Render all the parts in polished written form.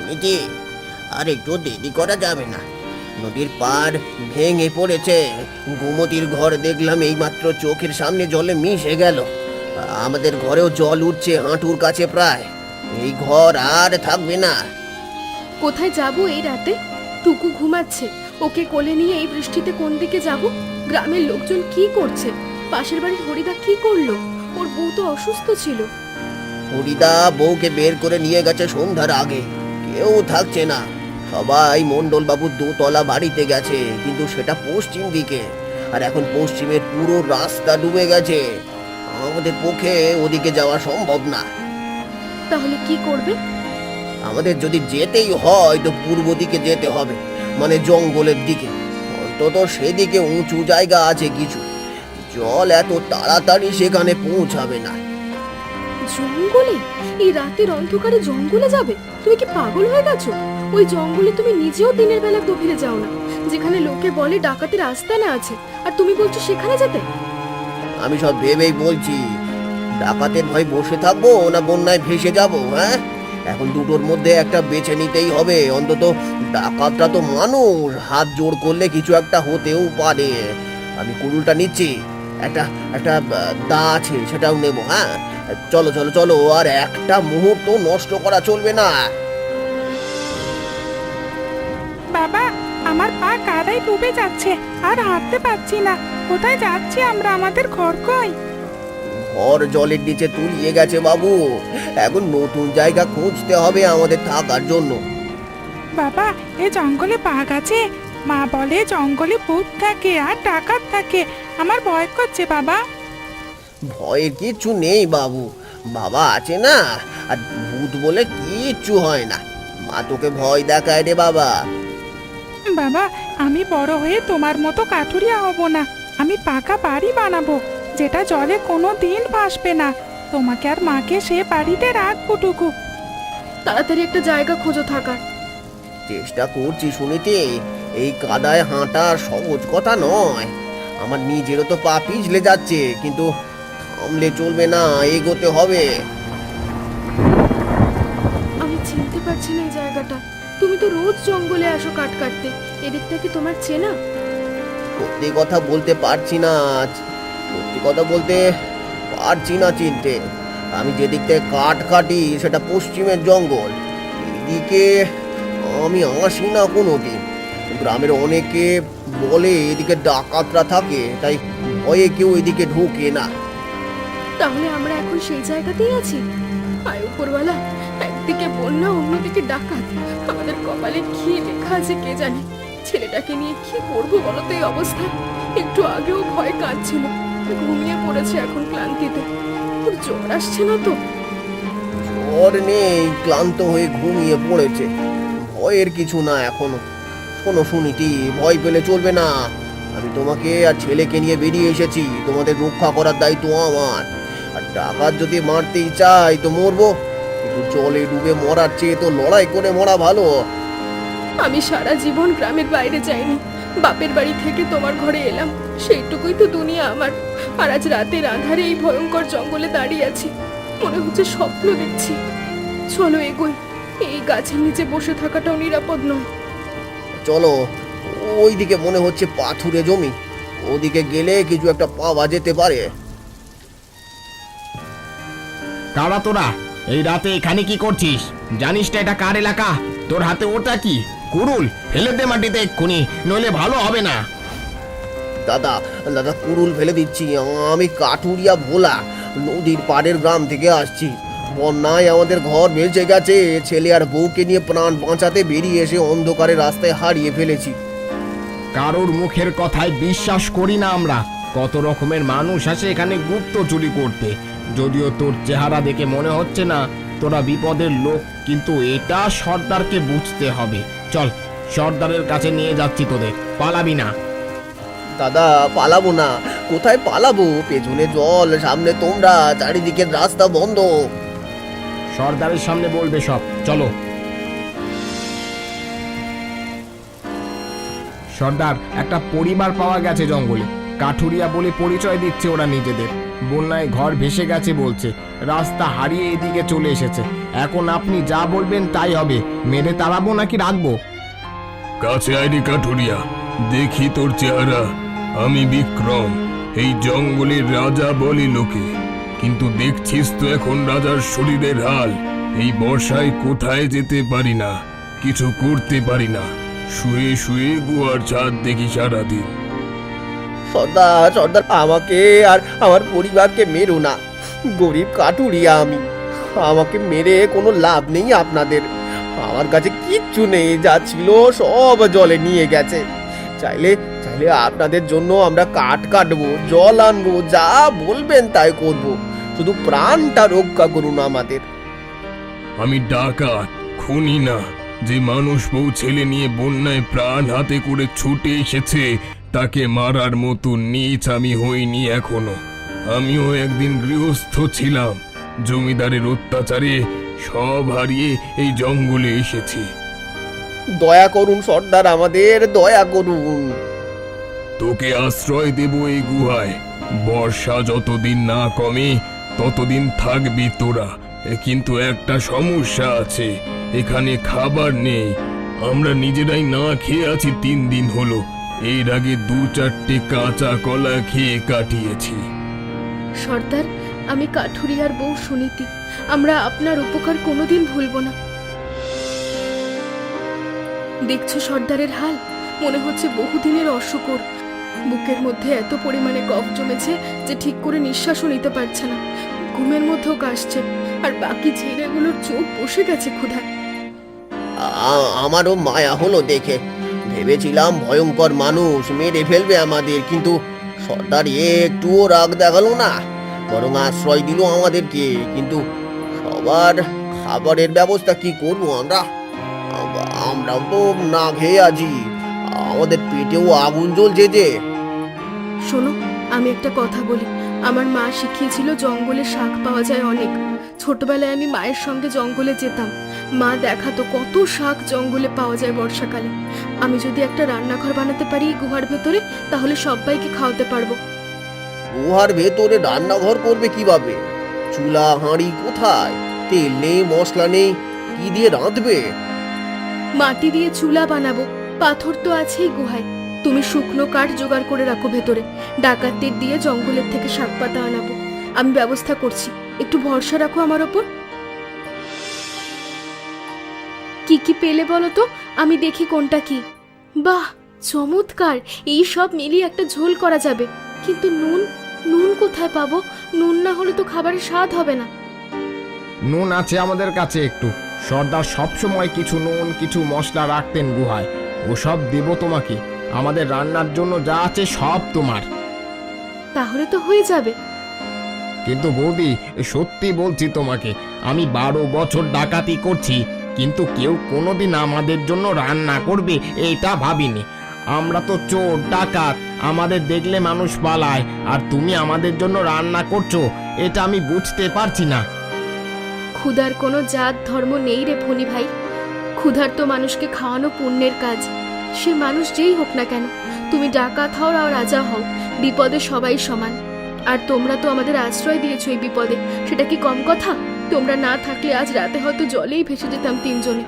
শুনেছি। আর একটু দেরি করা যাবে না, নদীর পাড় ভেঙে পড়েছে। গোমতীর ঘর দেখলাম এইমাত্র চোখের সামনে জলে মিশে গেল। আমাদের ঘরেও জল উঠছে হাঁটুর কাছে প্রায়। এই ঘর আর থাকবে না। কোথায় যাব এই রাতে? টুকু ঘুমাচ্ছে, ওকে কোলে নিয়ে এই বৃষ্টিতে কোন দিকে যাব? গ্রামের লোকজন কি করছে? পাশের বাড়ির হরিদা কি করলো? ওর বউ তো অসুস্থ ছিল। হরিদা বউকে বের করে নিয়ে গেছে সন্ধ্যার আগে। কেউ থাকছে না, সবাই মন্ডল বাবুর দোতলা বাড়িতে গেছে, কিন্তু সেটা পশ্চিম দিকে। আর এখন পশ্চিমের পুরো রাস্তা ডুবে গেছে। আমাদের পক্ষে ওদিকে যাওয়া সম্ভব না। তাহলে কি করবে? আমাদের যদি যেতেই হয় তো পূর্ব দিকে যেতে হবে, মানে জঙ্গলের দিকে। অন্তত সেদিকে উঁচু জায়গা আছে কিছু, জল এত তাড়াতাড়ি সেখানে পৌঁছাবে না। জঙ্গলে? এই রাতের অন্ধকারে জঙ্গলে যাবে? তুমি কি পাগল হয়ে গেছো? ওই জঙ্গলে তুমি নিজেও দিনের বেলা গভীরে যাও না, যেখানে লোকে বলে ডাকাতের আস্তানা আছে, আর তুমি বলছো সেখানে যেতে? আমি সব ভেবেই বলছি, ডাকাতের ভয় বসে থাকবো না বন্যায় ভেসে যাব? হ্যাঁ, এখন দুটোর মধ্যে একটা বেছে নিতেই হবে। অন্তত ডাকাতরা তো মানুষ, হাত জোড় করলে কিছু একটা হতেও পারে। আমি কুড়ুলটা নিচ্ছি, একটা একটা দা আছে সেটাও নেব। হ্যাঁ, চলো চলো চলো, আর একটা মুহূর্ত নষ্ট করা চলবে না। বাবা, আমার পা কাদায় ডুবে যাচ্ছে, আর হাঁটতে পারছি না। কোথায় যাচ্ছি আমরা? আমাদের ঘর কই? ঘর জলের নিচে তলিয়ে গেছে বাবু। এখন নতুন জায়গা খুঁজতে হবে আমাদের থাকার জন্য। বাবা, এ জঙ্গলে বাঘ আছে। মা বলে জঙ্গলে ভূত থাকে আর ডাকাত থাকে। আমার ভয় করছে বাবা। ভয়ের কিচ্ছু নেই বাবু, বাবা আছে না। আর ভূত বলে কিচ্ছু হয় না, মা তোকে ভয় দেখায় রে বাবা। বাবা, আমি বড় হয়ে তোমার মতো কাঠুরিয়া হব না। আমি পাকা বাড়ি বানাবো, যেটা জলে কোনো দিন ভাসবে না। তোমাকে আর মাকে সে বাড়িতে রাখবো টুকু। তাড়াতাড়ি একটা জায়গা খোঁজো থাকার। চেষ্টা করছি শুনিতে, এই কাদায় হাঁটা সহজ কথা নয়। আমার নিজেরও তো পা পিছলে যাচ্ছে, কিন্তু থামলে চলবে না, এগোতে হবে। আমি চিনতে পারছি না এই জায়গাটা। তুমি তো রোজ জঙ্গলে আসো কাঠ কাটতে, এদিকটা কি তোমার চেনা? সত্যি কথা বলতে পারছি না, সত্যি কথা বলতে পারছি না চিনতে। আমি যেদিক থেকে কাঠ কাটি সেটা পশ্চিমের জঙ্গল, এদিকে আমি আসি না কোনোদিন। গ্রামের অনেকে বলে এদিকে ডাকাতরা থাকে, তাই ভয়ে কেউ এদিকে ঢোকে না। তাহলে আমরা এখন সেই জায়গাতেই আছি। আয় উপরওয়ালা, একদিকে বন্যা অন্যদিকে ডাকাত, আমাদের কপালে কি লেখা আছে কে জানে। ছেলেটাকে নিয়ে কি করবো বলো তো এই অবস্থায়? একটু আগেও ভয় কাঁদছিল, ঘুমিয়ে পড়েছে এখন ক্লান্তিতে। ওর জ্বর আসছে না তো? জ্বর নেই, ক্লান্ত হয়ে ঘুমিয়ে পড়েছে। ভয়ের কিছু না এখনো। শোনো শুনিটি, ভয় পেলে চলবে না। আমি তোমাকে আর ছেলেকে নিয়ে বেরিয়ে এসেছি, তোমাদের রক্ষা করার দায়িত্ব আমার। আর ডাকাত যদি মারতেই চাই তো মরবো, কিন্তু জলে ডুবে মরার চেয়ে তো লড়াই করে মরা ভালো। আমি সারা জীবন গ্রামের বাইরে যাইনি, বাপের বাড়ি থেকে তোমার ঘরে এলাম, সেইটুকুই তো দুনিয়া আমার। আর আজ রাতের আঁধারে এই ভয়ঙ্কর জঙ্গলে দাঁড়িয়ে আছি, মনে হচ্ছে স্বপ্ন দেখছি। চলো এগোই, এই গাছের নিচে বসে থাকাটাও নিরাপদ নয়। চলো, ওইদিকে মনে হচ্ছে পাথুরে জমি, ওদিকে গেলে কিছু একটা পাওয়া যেতে পারে। কারা তোরা? এই রাতে এখানে কি করছিস? জানিস না এটা কার এলাকা? তোর হাতে ওটা কি? কুড়ুল, ফেলে দে মাটিতে এক্ষুনি, নইলে ভালো হবে না। দাদা দাদা কুড়ুল ফেলে দিচ্ছি। আমি কাঠুরিয়া ভোলা, নদীর পাড়ের গ্রাম থেকে আসছি। বন্যায় আমাদের ঘর ভেসে গেছে, ছেলে আর বউকে নিয়ে প্রাণ বাঁচাতে বেরিয়ে এসে অন্ধকারে রাস্তায় হারিয়ে ফেলেছি। কারোর মুখের কথায় বিশ্বাস করি না আমরা। কত রকমের মানুষ আসে এখানে গুপ্ত চুরি করতে। যদিও তোর চেহারা দেখে মনে হচ্ছে না তোরা বিপদের লোক, কিন্তু এটা সর্দারকে বুঝতে হবে। চল, সর্দারের কাছে নিয়ে যাচ্ছি তোদের, পালাবি না। দাদা পালাবো না, কোথায় পালাবো? পেছনে জল, সামনে তোমরা, চারিদিকে রাস্তা বন্ধ। সর্দারের সামনে বলবে সব, চলো। সর্দার, একটা পরিবার পাওয়া গেছে জঙ্গলে। কাঠুরিয়া বলে পরিচয় দিচ্ছে ওরা নিজেদের। বন্যায় ঘর ভেসে গেছে বলছে, রাস্তা হারিয়ে এদিকে চলে এসেছে। এখন আপনি যা বলবেন তাই হবে। মেরে তাড়াবো নাকি রাখবো? কাছে আইডি কাঠুরিয়া, দেখি তোর চেহারা। আমি বিক্রম, এই জঙ্গলের রাজা বলি লোকে, কিন্তু দেখছিস তো এখন রাজার শরীরের হাল। এই বর্ষায় কোথায় যেতে পারি না, কিছু করতে পারি না, শুয়ে শুয়ে গুহার ছাদ দেখি সারাদিন। সর্দার সর্দার, আমাকে আর আমার পরিবারকে মেরো না। গরিব কাঠুরিয়া আমি, আমাকে মেরে কোনো লাভ নেই আপনাদের। আমার কাছে কিচ্ছু নেই, যা ছিল সব জলে নিয়ে গেছে। চাইলে চাইলে আপনাদের জন্য আমরা কাঠ কাটবো, জল আনবো, যা বলবেন তাই করব। শুধু প্রাণটা রক্ষা করুন আমাদের। আমি ডাকাত, খুনি না। যে মানুষ বউ ছেলে নিয়ে বন্যায় প্রাণ হাতে করে ছুটে এসেছে, তাকে মারার মতো নীচ আমি হইনি এখনো। আমিও একদিন গৃহস্থ ছিলাম, জমিদারের অত্যাচারে সব হারিয়ে এই জঙ্গলে এসেছি। দয়া করুন সর্দার, আমাদের দয়া করুন। তোকে আশ্রয় দেব এই গুহায়। বর্ষা যতদিন না কমে ততদিন থাকবি তোরা। কিন্তু একটা সমস্যা আছে, এখানে খাবার নেই। আমরা নিজেরাই না খেয়ে আছি 3 দিন হলো। এর আগে 2-4টে কাঁচা কলা খেয়ে কাটিয়েছি। সর্দার, আমি কাঠুরিয়ার বউ সুনীতি। আমরা আপনার উপকার কোনোদিন ভুলব না। দেখছো সর্দারের হাল, মনে হচ্ছে বহুদিনের অসুখ ওর। বুকের মধ্যে এত পরিমাণে কফ জমেছে যে ঠিক করে নিঃশ্বাসও নিতে পারছে না। ঘুমের মধ্যেও কাশছে, আর বাকি ছেলেগুলোর চোখ বসে গেছে ক্ষুধায়। আমারও মায়া হলো দেখে। ভেবেছিলাম ভয়ঙ্কর মানুষ, মেরে ফেলবে আমাদের, কিন্তু সর্দার একটুও রাগ দেখালো না, বরং আশ্রয় দিল আমাদেরকে। কিন্তু সবার খাবারের ব্যবস্থা কি করবো আমরা? আমরাও তো না খেয়ে আছি, আমাদের পেটেও আগুন জ্বলছে যে। শোনো, আমি একটা কথা বলি। আমার মা শিখিয়েছিল জঙ্গলে শাক পাওয়া যায় অনেক। ছোটবেলায় আমি মায়ের সঙ্গে জঙ্গলে যেতাম। মা দেখাতো কত শাক জঙ্গলে পাওয়া যায় বর্ষাকালে। আমি যদি একটা রান্নাঘর বানাতে পারি গুহার ভেতরে, তাহলে সবাইকে খাওয়াতে পারবো। গুহার ভেতরে রান্নাঘর করবে কিভাবে? চুলা হাঁড়ি কোথায়? তেল নেই, মশলা নেই, কি দিয়ে রাঁধবে? মাটি দিয়ে চুলা বানাবো, পাথর তো আছেই গুহায়। তুমি শুকনো কাঠ জোগাড় করে রাখো ভেতরে। ডাকাতদের দিয়ে জঙ্গলের থেকে শাক পাতা আনাবো। আমি ব্যবস্থা করছি, একটু ভরসা রাখো আমার ওপর। কি কি পেলে বলো তো, আমি দেখি কোনটা কি। বাহ, চমৎকার! এই সব মিলিয়ে একটা ঝোল করা যাবে। কিন্তু নুন, নুন কোথায় পাবো? নুন না হলে তো খাবারের স্বাদ হবে না। নুন আছে আমাদের কাছে একটু। সর্দার সবসময় কিছু নুন কিছু মশলা রাখতেন গুহায়, ওসব দেব তোমাকে। আমাদের রান্নার জন্য যা আছে সব তোমার। তাহলে তো হয়ে যাবে। কিন্তু বৌদি, সত্যি বলছি তোমাকে, আমি 12 বছর ডাকাতি করছি, কিন্তু কেউ কোনোদিন আমাদের জন্য রান্না করবে এটা ভাবিনি। আমরা তো চোর ডাকাত, আমাদের দেখলে মানুষ পালায়, আর তুমি আমাদের জন্য রান্না করছো, এটা আমি বুঝতে পারছি না। ক্ষুধার কোনো জাত ধর্ম নেই রে ফণি ভাই। ক্ষুধার তো মানুষকে খাওয়ানো পুণ্যের কাজ, সে মানুষ যেই হোক না কেন। তুমি ডাকাত হও আর রাজা হও, বিপদে সবাই সমান। আর তোমরা তো আমাদের আশ্রয় দিয়েছো এই বিপদে, সেটা কি কম কথা? তোমরা না থাকলে আজ রাতে হয়তো জলেই ভেসে যেতাম 3 জনে।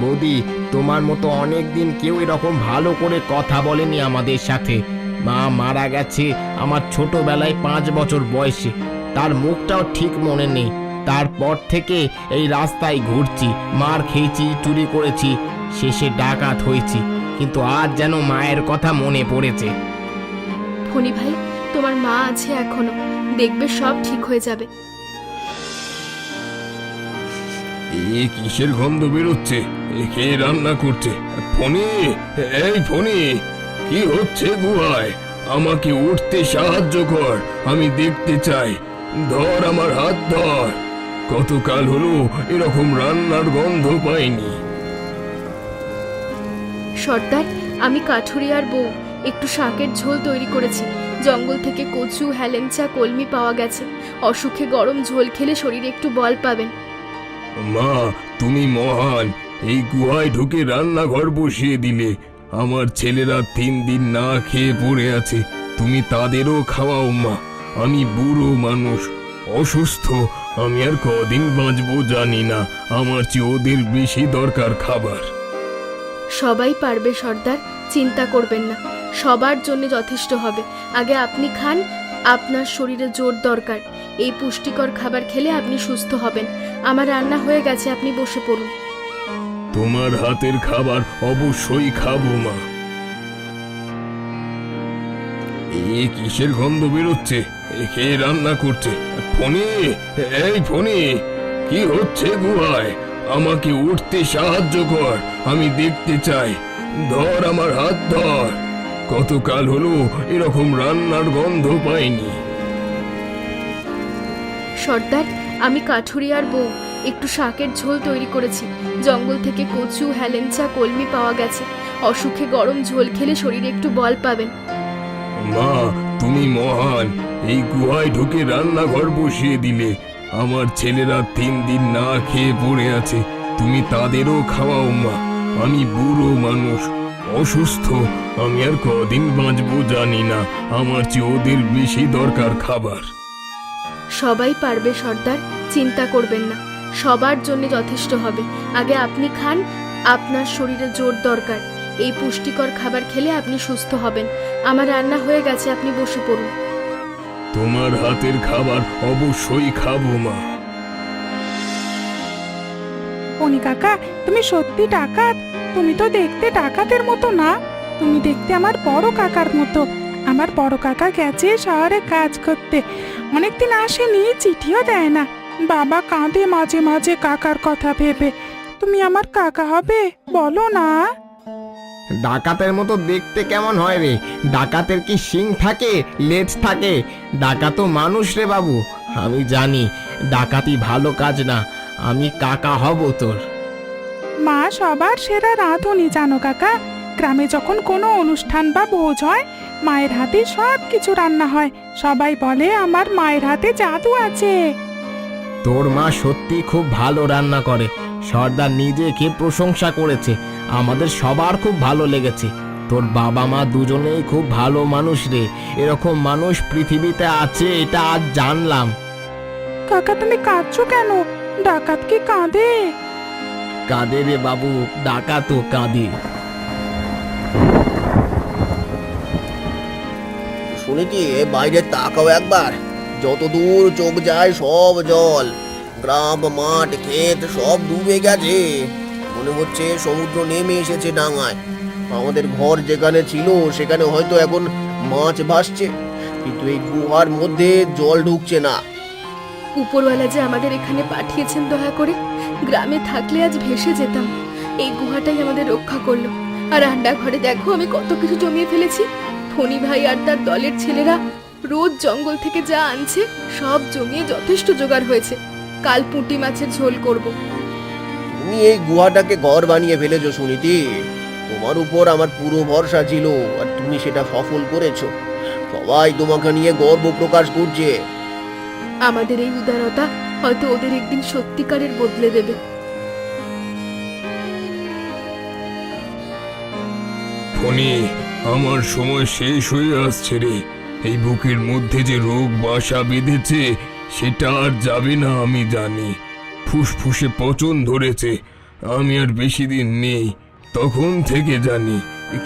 বৌদি, তোমার মতো অনেক দিন কেউ এরকম ভালো করে কথা বলেনি আমাদের সাথে। মা মারা গেছে আমার ছোটবেলায় 5 বছর বয়সে, তার মুখটাও ঠিক মনে নেই। তারপর থেকে এই রাস্তায় ঘুরছি, মার খেয়েছি, চুরি করেছি, শেষে ডাকাত হয়েছি, কিন্তু আজ যেন মায়ের কথা মনে পড়েছে। ফণি ভাই, তোমার মা আছে এখনো, দেখবে সব ঠিক হয়ে যাবে। এ কিসের গন্ধ বেরোচ্ছে? কে রান্না করছে? ফণি, এই ফণি, কি হচ্ছে গুহায়? আমাকে উঠতে সাহায্য কর, আমি দেখতে চাই। ধর আমার হাত ধর। কতকাল হলো এরকম রান্নার গন্ধ পাইনি। সর্দার, আমি কাঠুরিয়ার বউ। একটু শাকের ঝোল তৈরি করেছি। জঙ্গল থেকে কচু, হেলেঞ্চা, কলমি পাওয়া গেছে। অসুখে গরম ঝোল খেলে শরীরে একটু বল পাবেন। মা, তুমি মহান। এই গুহায় ঢুকে রান্নাঘর বসিয়ে দিলে। আমার ছেলেরা 3 দিন না খেয়ে পড়ে আছে, তুমি তাদেরও খাওয়াও মা। আমি বুড়ো মানুষ, অসুস্থ, আমি আর কদিন বাঁচবো জানি না। আমার চেয়ে ওদের বেশি দরকার খাবার। সবাই পারবে সর্দার, চিন্তা করবেন না, সবার জন্য যথেষ্ট হবে। আগে আপনি খান, আপনার শরীরে জোর দরকার। এই পুষ্টিকর খাবার খেলে আপনি সুস্থ হবেন। আমার রান্না হয়ে গেছে, আপনি বসে পড়ুন। তোমার হাতের খাবার অবশ্যই খাবো মা। এ কিসের গন্ধ বেরোচ্ছে? কে রান্না করছে? ফণি, এই ফণি, কি হচ্ছে গুহায়? আমাকে উঠতে সাহায্য কর, আমি দেখতে চাই। ধর আমার হাত ধর। কতকাল হলো এরকম রান্নার গন্ধ পাইনি। সর্দার, আমি কাঠুরিয়ার বউ, একটু শাকের ঝোল তৈরি করেছি। জঙ্গল থেকে কচু, হেলেঞ্চা, কলমি পাওয়া গেছে। অসুখে গরম ঝোল খেলে শরীরে একটু বল পাবেন। মা, তুমি মহান। এই গুহায় ঢুকে রান্নাঘর বসিয়ে দিলে। আমার ছেলেরা 3 দিন না খেয়ে পড়ে আছে, তুমি তাদেরও খাওয়াও মা। আমি বুড়ো মানুষ, অসুস্থ, আমি আর কদিন বাঁচবো জানি না। আমার চেয়ে ওদের বেশি দরকার খাবার। সবাই পারবে সর্দার, চিন্তা করবেন না, সবার জন্য যথেষ্ট হবে। আগে আপনি খান, আপনার শরীরে জোর দরকার। এই পুষ্টিকর খাবার খেলে আপনি সুস্থ হবেন। আমার রান্না হয়ে গেছে, আপনি বসে পড়ুন। তোমার হাতের খাবার অবশ্যই খাবো মা। ফণি কাকা, তুমি সত্যি ডাকাত? তুমি তো দেখতে ডাকাতের মতো না, তুমি দেখতে আমার বড় কাকার মতো। আমার বড় কাকা গেছে শহরে কাজ করতে, অনেকদিন আসেনি, চিঠিও দেয় না। বাবা কাঁদে মাঝে মাঝে কাকার কথা ভেবে। তুমি আমার কাকা হবে, বলো না? ডাকাতের মতো দেখতে কেমন হয় রে? ডাকাতের কি শিং থাকে, লেজ থাকে? ডাকাত মানুষ রে বাবু। আমি জানি ডাকাতি ভালো কাজ না, আমি কাকা হব তোর। মা সবার সেরা রাঁধুনি জানো কাকা। গ্রামে যখন কোনো অনুষ্ঠান বা ভোজ হয়, মায়ের হাতে সব কিছু রান্না হয়। সবাই বলে আমার মায়ের হাতে জাদু আছে। তোর মা সত্যি খুব ভালো রান্না করে, সর্দার নিজে খেয়ে প্রশংসা করেছে। আমাদের সবার খুব ভালো লেগেছে। তোর বাবা মা দুজনেই খুব ভালো মানুষ রে। এরকম মানুষ পৃথিবীতে আছে এটা আজ জানলাম। কাকা তুমি কাঁদছো কেন? ডাকাত কি কাঁদে? কাঁদে রে বাবু, ডাকাতও কাঁদে। শুনেছি বাইরে তাকাও একবার, যত দূর চোখ যায় সব জল। গ্রাম, মাঠ, ক্ষেত সব ডুবে গেছে। মনে হচ্ছে সমুদ্র নেমে এসেছে ডাঙায়। আমাদের ঘর যেখানে ছিল সেখানে হয়তো এখন মাছ ভাসছে, কিন্তু এই গুহার মধ্যে জল ঢুকছে না। উপরওয়ালা যে আমাদের এখানে পাঠিয়েছেন দয়া করে, গ্রামে থাকলে আজ ভেসে যেতাম। এই গুহাটাই আমাদের রক্ষা করলো। আর রান্নাঘরে দেখো আমি কত কিছু জমিয়ে ফেলেছি। ফণি ভাই আর তার দলের ছেলেরা রোজ জঙ্গল থেকে যা আনছে সব জমিয়ে যথেষ্ট জোগাড় হয়েছে। কাল পুঁটি মাছের ঝোল করব। তুমি এই গুহাটাকে ঘর বানিয়ে ফেলেছো সুনীতি। তোমার উপর আমার পুরো ভরসা ছিল, আর তুমি সেটা সফল করেছো। সবাই তোমাকে নিয়ে গর্ব প্রকাশ করছে। আমাদের এই উদারতা হয়তো ওদের একদিন সত্যিকারের বদলে দেবে। ফণি, আমার সময় শেষ হয়ে আসছে রে। এই বুকের মধ্যে যে রোগ বাসা বেঁধেছে সেটা আর যাবে না আমি জানি। ফুসফুসে পচন ধরেছে, আমি আর বেশি দিন নেই, তখন থেকে জানি।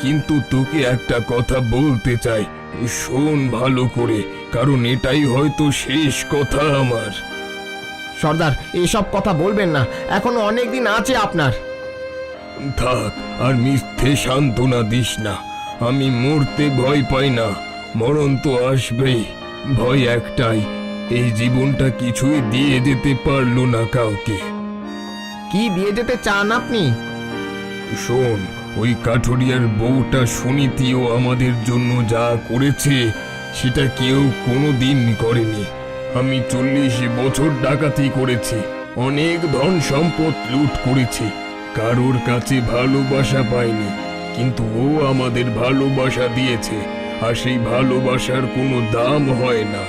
কিন্তু তোকে একটা কথা বলতে চাই, শোন ভালো করে, কারণ এটাই হয়তো শেষ কথা আমার। সর্দার, এসব কথা বলবেন না, এখনো অনেক দিন আছে আপনার। থাক, আর মিথ্যে সান্ত্বনা দিস না। আমি মরতে ভয় পাই না, মরণ তো আসবেই। ভয় একটাই, এই জীবনটা কিছুই দিয়ে যেতে পারলো না কাউকে। কি দিয়ে যেতে চান আপনি? শোন, ওই কাঠুরিয়ার বউটা সুনীতিও আমাদের জন্য যা করেছে সেটা কেউ কোনোদিন করেনি। আমি 40 বছর ডাকাতি করেছি, অনেক ধন সম্পদ লুট করেছি, কারোর কাছে ভালোবাসা পাইনি, কিন্তু ও আমাদের ভালোবাসা দিয়েছে, আর সেই ভালোবাসার কোনো দাম হয় না।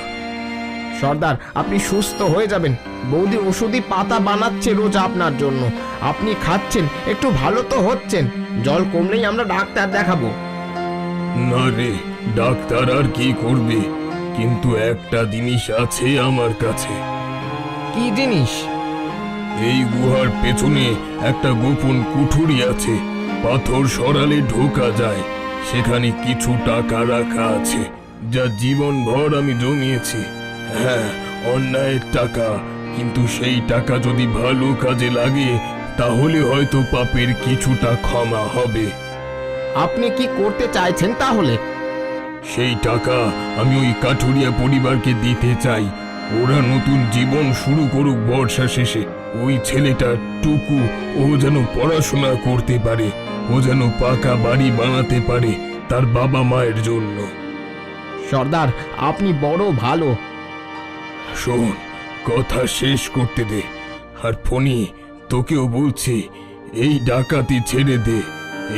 সর্দার, আপনি সুস্থ হয়ে যাবেন। বৌদি ওষুধি পাতা বানাচ্ছে রোজ আপনার জন্য, আপনি খাচ্ছেন, একটু ভালো তো হচ্ছেন। জল কমলেই আমরা ডাক্তার দেখাবো। না রে, ডাক্তার আর কি করবে? কিন্তু একটা জিনিস আছে আমার কাছে। কি জিনিস? এই গুহার পেছনে একটা গোপন কুঠুরি আছে, পাথর সরালে ঢোকা যায়। সেখানে কিছু টাকা রাখা আছে, যা জীবনভর আমি জমিয়েছি। হ্যাঁ, অন্যায়ের টাকা, কিন্তু সেই টাকা যদি ভালো কাজে লাগে তাহলে হয়তো পাপের কিছুটা ক্ষমা হবে। আপনি কি করতে চাইছেন তাহলে? সেই টাকা আমি ওই কাঠুরিয়া পরিবারকে দিতে চাই। ওরা নতুন জীবন শুরু করুক বর্ষা শেষে। ওই ছেলেটা টুকু, ও যেন পড়াশোনা করতে পারে, ও যেন পাকা বাড়ি বানাতে পারে তার বাবা মায়ের জন্য। সর্দার, আপনি বড় ভালো। শোন, কথা শেষ করতে দে। আর ফণি, তোকেও বলছি, এই ডাকাতি ছেড়ে দে।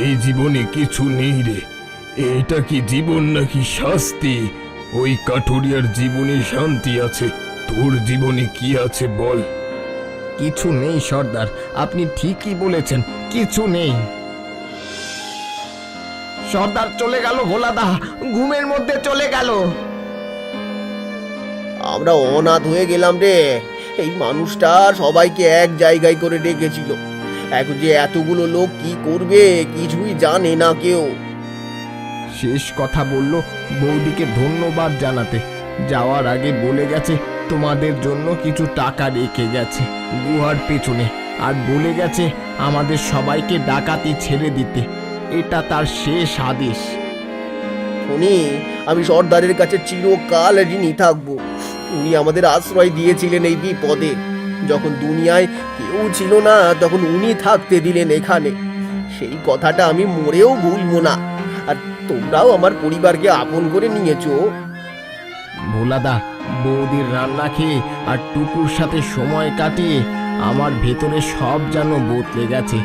এই জীবনে কিছু নেই রে। এটা কি জীবন নাকি শাস্তি? ওই কাঠুরিয়ার জীবনে শান্তি আছে, তোর জীবনে কি আছে বল? কিছু নেই সর্দার, আপনি ঠিকই বলেছেন, কিছু নেই। সর্দার চলে গেল, ভোলাদা ঘুমের মধ্যে চলে গেল। আমরা অনাথ হয়ে গেলাম রে। এই মানুষটা সবাইকে এক জায়গায় করে রেখেছিল। এখন যে এতগুলো লোক কি করবে কিছুই জানে না কেউ। শেষ কথা বলল বৌদিকে ধন্যবাদ জানাতে। যাওয়ার আগে বলে গেছে তোমাদের জন্য কিছু টাকা রেখে গেছে গুহার পেছনে, আর বলে গেছে আমাদের সবাইকে ডাকাতি ছেড়ে দিতে। এটা তার শেষ আদেশ। উনি, আমি সর্দারের কাছে চিরকাল ঋণী থাকবো। উনি আমাদের আশ্রয় দিয়েছিলেন এই বিপদে। যখন দুনিয়ায় কেউ ছিল না তখন উনি থাকতে দিলেন এখানে। সেই কথাটা আমি মরেও ভুলবো না। আর তোমরাও আমার পরিবারকে আপন করে নিয়েছো। ভোলাদা, বৌদির রান্না খেয়ে আর টুকুর সাথে সময় কাটিয়ে আমার ভেতরে সব যেন বদলে গেছে।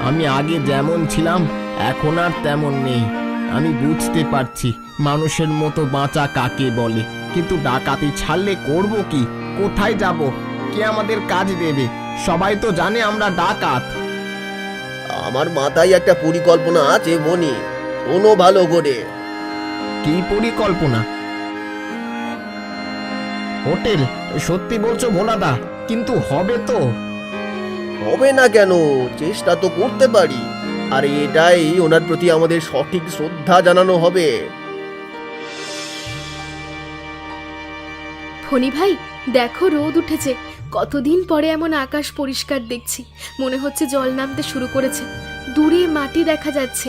আমি আগে যেমন ছিলাম এখন আর তেমন নেই। আমি বুঝতে পারছি মানুষের মতো বাঁচা কাকে বলে। কিন্তু ডাকাতি ছাড়লে করব কি? কোথায় যাব? কে আমাদের কাজ দেবে? সবাই তো জানে আমরা ডাকাত। আমার মাথায় একটা পরিকল্পনা আছে বনি, শোনো ভালো করে। কি পরিকল্পনা? হোটেল? সত্যি বলছো ভোলাদা? কিন্তু হবে তো? হবে না কেন? চেষ্টা তো করতে পারি। আর এটাই ওনার প্রতি আমাদের সঠিক শ্রদ্ধা জানানো হবে। ফণি ভাই, দেখো রোদ উঠেছে। কতদিন পরে এমন আকাশ পরিষ্কার দেখছি। মনে হচ্ছে জল নামতে শুরু করেছে। দূরে মাটি দেখা যাচ্ছে।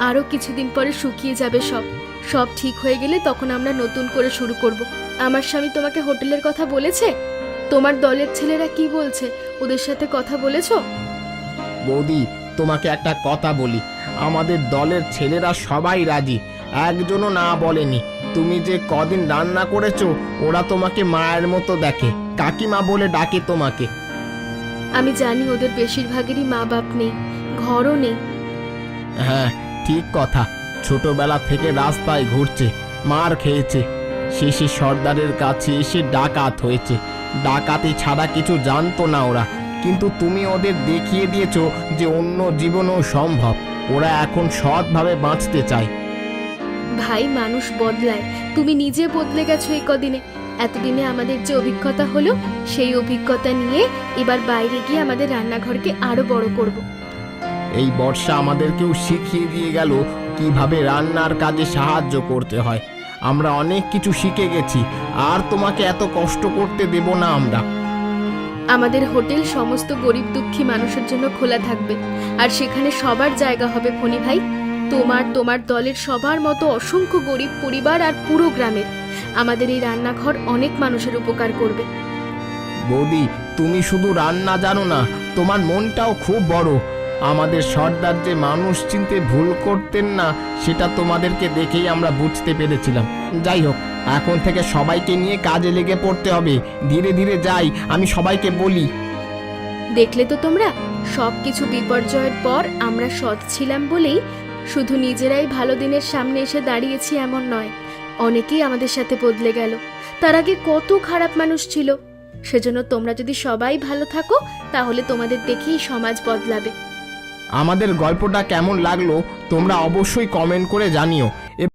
আরো কিছুদিন পরে শুকিয়ে যাবে সব। সব ঠিক হয়ে গেলে তখন আমরা নতুন করে শুরু করব। আমার স্বামী তোমাকে হোটেলের কথা বলেছে? তোমার দলের ছেলেরা কি বলছে? ওদের সাথে কথা বলেছো? বৌদি, তোমাকে একটা কথা বলি, আমাদের দলের ছেলেরা সবাই রাজি, একজনও না বলেনি। তুমি যে কদিন রান্না করেছো ওরা তোমাকে মায়ের মতো দেখে, কাকিমা বলে ডাকে তোমাকে। আমি জানি ওদের বেশিরভাগেরই মা বাপ নেই, ঘরও নেই। হ্যাঁ, ঠিক কথা। ছোটবেলা থেকে রাস্তায় ঘুরছে, মার খেয়েছে, শেষে সর্দারের কাছে এসে ডাকাত হয়েছে। ডাকাতি ছাড়া কিছু জানতো না ওরা, কিন্তু তুমি ওদের দেখিয়ে দিয়েছো যে অন্য জীবনও সম্ভব। ওরা এখন সৎভাবে বাঁচতে চায়। ভাই, মানুষ বদলায়। তুমি নিজে বদলে গেছো এই কদিনে। এতদিনে আমাদের যে অভিজ্ঞতা হলো সেই অভিজ্ঞতা নিয়ে এবার বাইরে গিয়ে আমাদের রান্নাঘরকে আরো বড় করব। এই বর্ষা আমাদেরকেও শিখিয়ে দিয়ে গেল কিভাবে রান্নার কাজে সাহায্য করতে হয়। আমরা অনেক কিছু শিখে গেছি, আর তোমাকে এত কষ্ট করতে দেব না আমরা। আমাদের হোটেল সমস্ত গরিব দুঃখী মানুষের জন্য খোলা থাকবে, আর সেখানে সবার জায়গা হবে ফণি ভাই। তোমার দলের সবার মতো অসংখ্য গরিব পরিবার আর পুরো গ্রামের। আমাদের এই রান্নাঘর অনেক মানুষের উপকার করবে। বৌদি, তুমি শুধু রান্না জানো না, তোমার মনটাও খুব বড়। আমাদের সর্দার যে মানুষ চিনতে ভুল করতেন না, সেটা তোমাদেরকে দেখেই আমরা বুঝতে পেরেছিলাম। যাই হোক, এখন থেকে সবাইকে নিয়ে কাজে লেগে পড়তে হবে। ধীরে ধীরে যাই, আমি সবাইকে বলি। দেখলে তো তোমরা, সবকিছু বিপর্যয়ের পর আমরা সৎ ছিলাম বলেই শুধু নিজেরাই ভালো দিনের সামনে এসে দাঁড়িয়েছি এমন নয়, অনেকেই আমাদের সাথে বদলে গেল। তার আগে কত খারাপ মানুষ ছিল। সেজন্য তোমরা যদি সবাই ভালো থাকো তাহলে তোমাদের দেখেই সমাজ বদলাবে। আমাদের গল্পটা কেমন লাগলো তোমরা অবশ্যই কমেন্ট করে জানিও।